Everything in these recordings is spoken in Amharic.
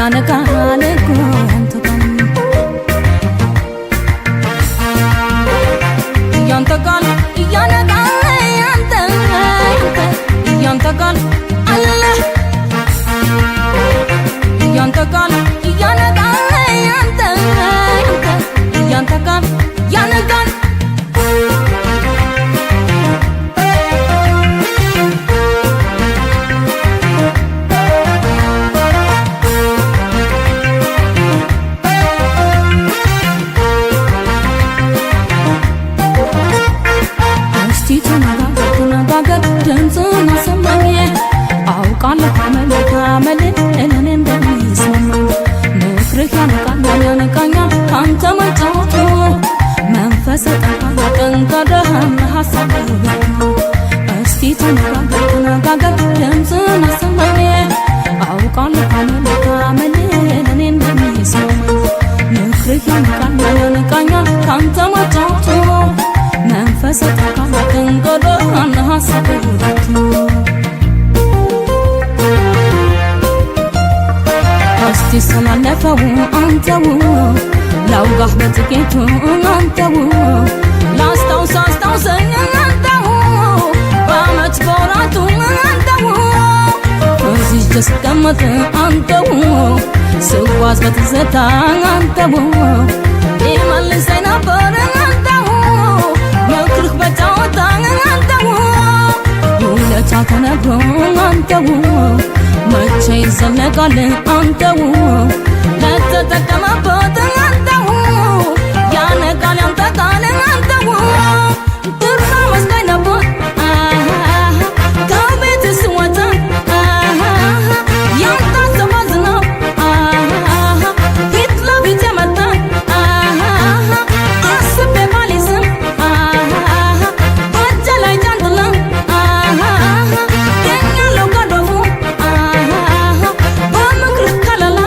ያነቃልኮ ያንተ ቃል ያንተ ቃል ያነቃል ያንተ ቃል አለ ያንተ ቃል ያነቃል ያንተ ቃል ያነቃል ድምፅን አሰማኝ አውቃለሁ አመል እኔን እንደሚሰማኝ ምክርህ ያነቃኛል ያነቃኛል ካንተ መጫወቱ መንፈስ ጠንካራ ጠንካራህን ሀሳብ እስቲ ተነጋገር ድምፅን አሰማኝ አውቃለሁ አመል እኔን እንደሚሰማኝ ምክርህ ያነቃኛል ያነቃኛል ካንተ መጫወቱ መንፈስ ጠንካራ ጠንካራህን ሀሳብ እስቲ ስላለፈው አንተው ላውጋህ በጥቂቱ አንተው ላስታውሰኝ አንተው በዓመት በወራቱ አንተው እዚህ ስቀመጥ አንተው ስጓዝ በትዝታ አንተው ይመልሰኝ ነበር አንተው ምክርህ በጨዋታ አንተው ውለታ ተነግሮ አንተው መቼ ይዘለቃል አንተው ለተጠቀመበት አንተው ያነቃል ያንተ ቃል አንተው ጥሩ መስሎኝ ነበር ከቤት ስወጣ ያልታሰበ ዝናብ ፊት ለፊት የመጣ አስቤ ባልይዝም በእጄ ላይ ጃንጥላ ገኛለሁ ከዶፉ በምክርህ ከለላ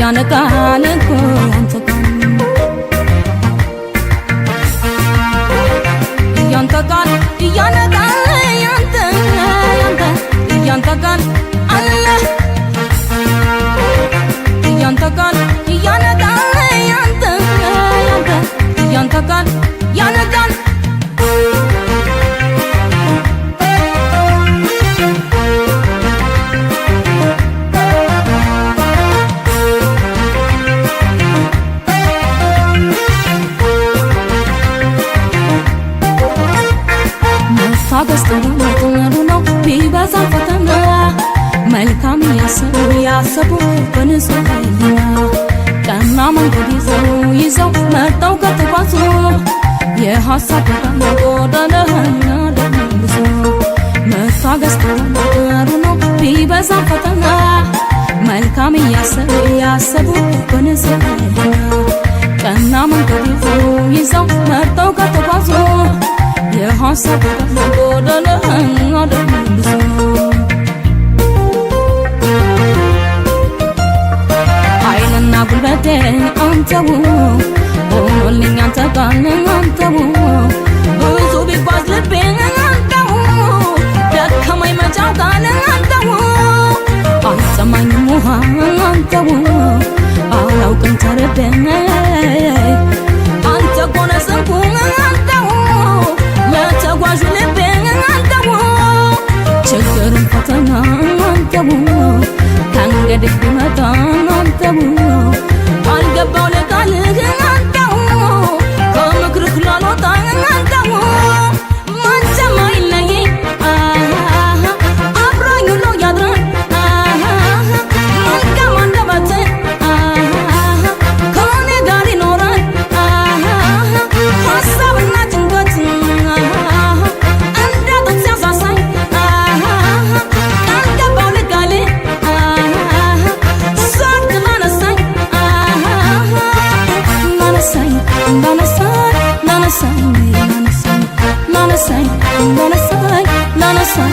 ያነቃል እኮ ያንተ ቃል ያንተ ቃል ያነቃል ያንተ ቃል አለ ያንተ ቃል ያነቃል ያንተ ቃል ያነቃል ታገስተሩ ነው ቢበዛ ፈተና መልካም ያሰቡ በንጹህ ሕሊና ቀና መንገድ ይዘው መርጠው ከተጓዙ የሀሳብ ጎዳናህን ያደርሱ መታገስተሩ ነው ቢበዛ ፈተና መልካም ያሰቡ በንጹህ ሕሊና ቀና መንገድ ይዘው መርጠው ከተጓዙ የሀሳብ ጎዳናህን ያደርሱ ኃይልና ጉልበቴ አንተው ሆኖልኝ አንተ ቃል አንተው ብዙ ቢጓዝ ልቤ አንተው ደከመኝ መጫው ቃል አንተው አልሰማኝም ውሃ አንተው አላውቅም ተረዳኝ አንተ ኮነ ስንኩ አንተው ለተጓዡ ልቤ አንተው ችግርን ፈተና አንተው ከእንግዲህ ቢመጣ አንተው አልገባው ለቃልህ አንተው ከምክርህ ላልወጣ ላነሳኝ ላነሳኝ ላነሳኝ